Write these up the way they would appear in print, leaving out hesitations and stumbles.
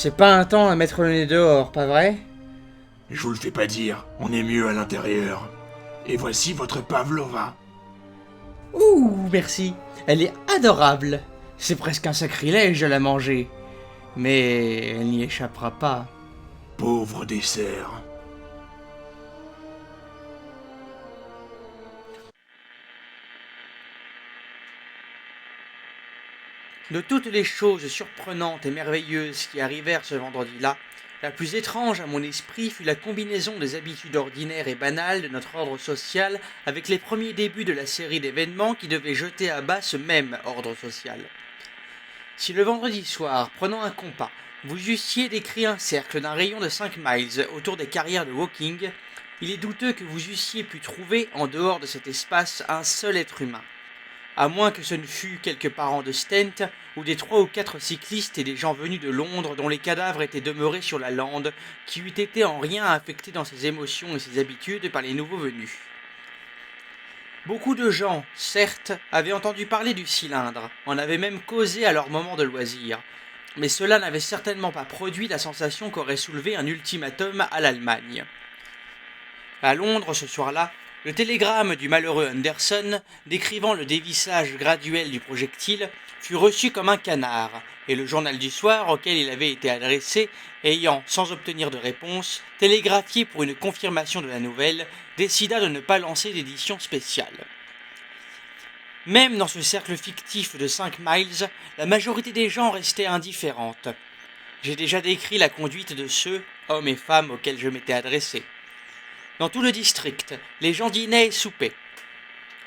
C'est pas un temps à mettre le nez dehors, pas vrai? Je vous le fais pas dire, on est mieux à l'intérieur. Et voici votre pavlova. Ouh, merci. Elle est adorable. C'est presque un sacrilège de la manger. Mais elle n'y échappera pas. Pauvre dessert. De toutes les choses surprenantes et merveilleuses qui arrivèrent ce vendredi-là, la plus étrange à mon esprit fut la combinaison des habitudes ordinaires et banales de notre ordre social avec les premiers débuts de la série d'événements qui devaient jeter à bas ce même ordre social. Si le vendredi soir, prenant un compas, vous eussiez décrit un cercle d'un rayon de 5 miles autour des carrières de Woking, il est douteux que vous eussiez pu trouver, en dehors de cet espace, un seul être humain. À moins que ce ne fût quelques parents de Stent, ou des 3 ou 4 cyclistes et des gens venus de Londres dont les cadavres étaient demeurés sur la lande, qui eût été en rien affectés dans ses émotions et ses habitudes par les nouveaux venus. Beaucoup de gens, certes, avaient entendu parler du cylindre, en avaient même causé à leur moment de loisir, mais cela n'avait certainement pas produit la sensation qu'aurait soulevé un ultimatum à l'Allemagne. À Londres, ce soir-là, le télégramme du malheureux Anderson, décrivant le dévissage graduel du projectile, fut reçu comme un canard, et le journal du soir auquel il avait été adressé, ayant, sans obtenir de réponse, télégraphié pour une confirmation de la nouvelle, décida de ne pas lancer d'édition spéciale. Même dans ce cercle fictif de 5 miles, la majorité des gens restait indifférente. J'ai déjà décrit la conduite de ceux, hommes et femmes, auxquels je m'étais adressé. Dans tout le district, les gens dînaient et soupaient.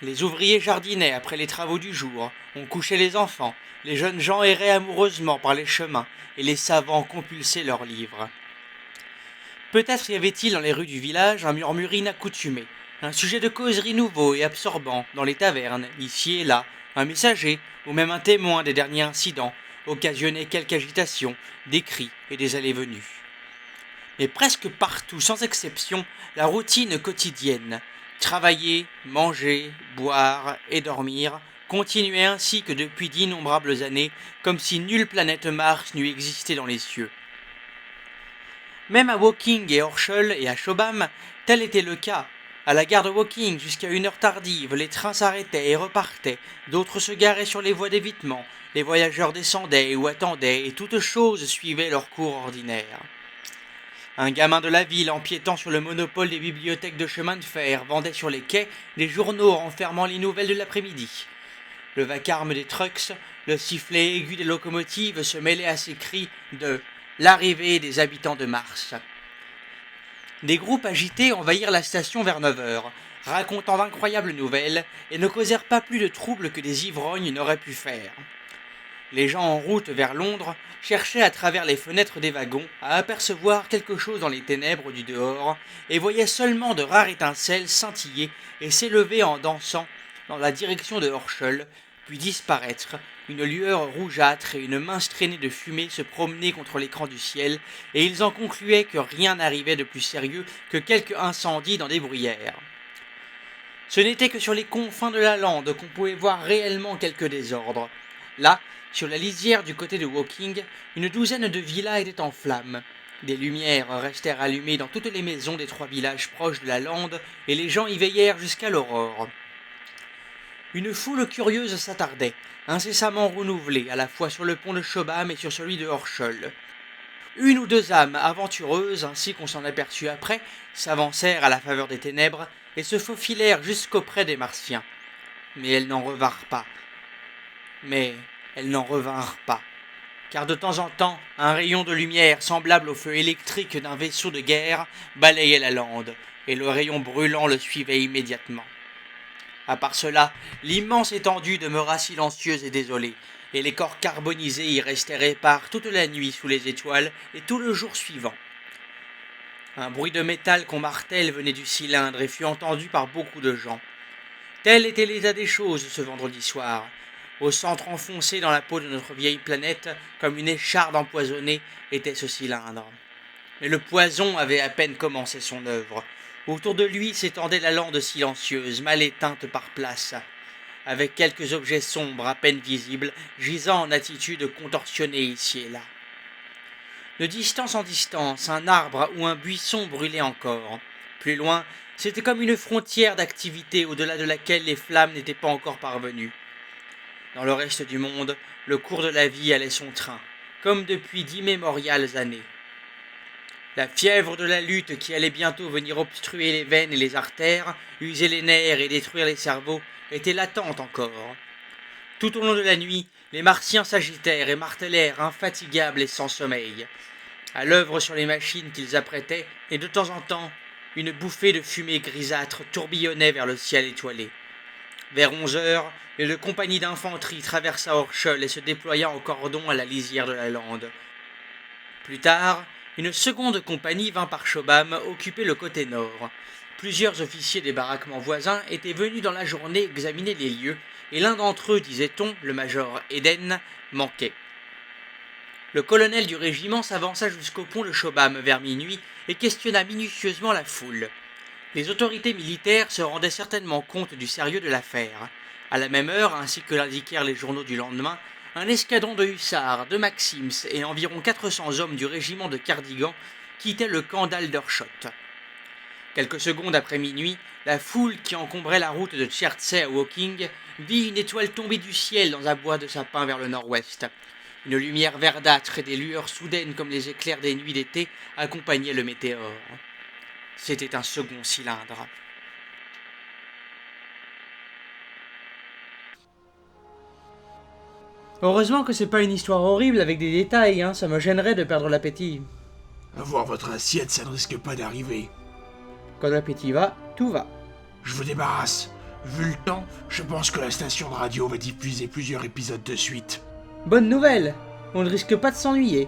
Les ouvriers jardinaient après les travaux du jour, on couchait les enfants, les jeunes gens erraient amoureusement par les chemins, et les savants compulsaient leurs livres. Peut-être y avait-il dans les rues du village un murmure inaccoutumé, un sujet de causerie nouveau et absorbant dans les tavernes, ici et là, un messager, ou même un témoin des derniers incidents, occasionnait quelque agitation, des cris et des allées-venues. Mais presque partout, sans exception, la routine quotidienne, travailler, manger, boire et dormir, continuait ainsi que depuis d'innombrables années, comme si nulle planète Mars n'eût existé dans les cieux. Même à Woking et Horshall et à Chobham, tel était le cas. À la gare de Woking, jusqu'à une heure tardive, les trains s'arrêtaient et repartaient, d'autres se garaient sur les voies d'évitement, les voyageurs descendaient ou attendaient, et toutes choses suivaient leur cours ordinaire. Un gamin de la ville, empiétant sur le monopole des bibliothèques de chemin de fer, vendait sur les quais des journaux renfermant les nouvelles de l'après-midi. Le vacarme des trucks, le sifflet aigu des locomotives se mêlait à ces cris de « l'arrivée des habitants de Mars ». Des groupes agités envahirent la station vers 9 heures, racontant d'incroyables nouvelles, et ne causèrent pas plus de troubles que des ivrognes n'auraient pu faire. Les gens en route vers Londres cherchaient à travers les fenêtres des wagons à apercevoir quelque chose dans les ténèbres du dehors et voyaient seulement de rares étincelles scintiller et s'élever en dansant dans la direction de Horshall, puis disparaître, une lueur rougeâtre et une mince traînée de fumée se promener contre l'écran du ciel, et ils en concluaient que rien n'arrivait de plus sérieux que quelques incendies dans des bruyères. Ce n'était que sur les confins de la lande qu'on pouvait voir réellement quelques désordres. Là, sur la lisière du côté de Woking, une douzaine de villas étaient en flammes. Des lumières restèrent allumées dans toutes les maisons des 3 villages proches de la lande, et les gens y veillèrent jusqu'à l'aurore. Une foule curieuse s'attardait, incessamment renouvelée, à la fois sur le pont de Chobham et sur celui de Horshall. Une ou deux âmes aventureuses, ainsi qu'on s'en aperçut après, s'avancèrent à la faveur des ténèbres et se faufilèrent jusqu'auprès des Martiens. Mais elles n'en revinrent pas. Car de temps en temps, un rayon de lumière semblable au feu électrique d'un vaisseau de guerre balayait la lande, et le rayon brûlant le suivait immédiatement. À part cela, l'immense étendue demeura silencieuse et désolée, et les corps carbonisés y restèrent épars toute la nuit sous les étoiles et tout le jour suivant. Un bruit de métal qu'on martèle venait du cylindre et fut entendu par beaucoup de gens. Tel était l'état des choses ce vendredi soir. Au centre enfoncé dans la peau de notre vieille planète, comme une écharde empoisonnée, était ce cylindre. Mais le poison avait à peine commencé son œuvre. Autour de lui s'étendait la lande silencieuse, mal éteinte par places, avec quelques objets sombres à peine visibles, gisant en attitude contorsionnée ici et là. De distance en distance, un arbre ou un buisson brûlait encore. Plus loin, c'était comme une frontière d'activité au-delà de laquelle les flammes n'étaient pas encore parvenues. Dans le reste du monde, le cours de la vie allait son train, comme depuis d'immémoriales années. La fièvre de la lutte qui allait bientôt venir obstruer les veines et les artères, user les nerfs et détruire les cerveaux, était latente encore. Tout au long de la nuit, les Martiens s'agitèrent et martelèrent infatigables et sans sommeil, à l'œuvre sur les machines qu'ils apprêtaient, et de temps en temps, une bouffée de fumée grisâtre tourbillonnait vers le ciel étoilé. Vers 11 heures, une compagnie d'infanterie traversa Orchel et se déploya en cordon à la lisière de la lande. Plus tard, une seconde compagnie vint par Chobham occuper le côté nord. Plusieurs officiers des baraquements voisins étaient venus dans la journée examiner les lieux, et l'un d'entre eux, disait-on, le major Eden, manquait. Le colonel du régiment s'avança jusqu'au pont de Chobham vers minuit et questionna minutieusement la foule. Les autorités militaires se rendaient certainement compte du sérieux de l'affaire. À la même heure, ainsi que l'indiquèrent les journaux du lendemain, un escadron de hussards, de Maxims et environ 400 hommes du régiment de Cardigan quittait le camp d'Aldershot. Quelques secondes après minuit, la foule qui encombrait la route de Chertsey à Woking vit une étoile tomber du ciel dans un bois de sapin vers le nord-ouest. Une lumière verdâtre et des lueurs soudaines comme les éclairs des nuits d'été accompagnaient le météore. C'était un second cylindre. Heureusement que c'est pas une histoire horrible avec des détails, ça me gênerait de perdre l'appétit. Avoir votre assiette, ça ne risque pas d'arriver. Quand l'appétit va, tout va. Je vous débarrasse. Vu le temps, je pense que la station de radio va diffuser plusieurs épisodes de suite. Bonne nouvelle, on ne risque pas de s'ennuyer.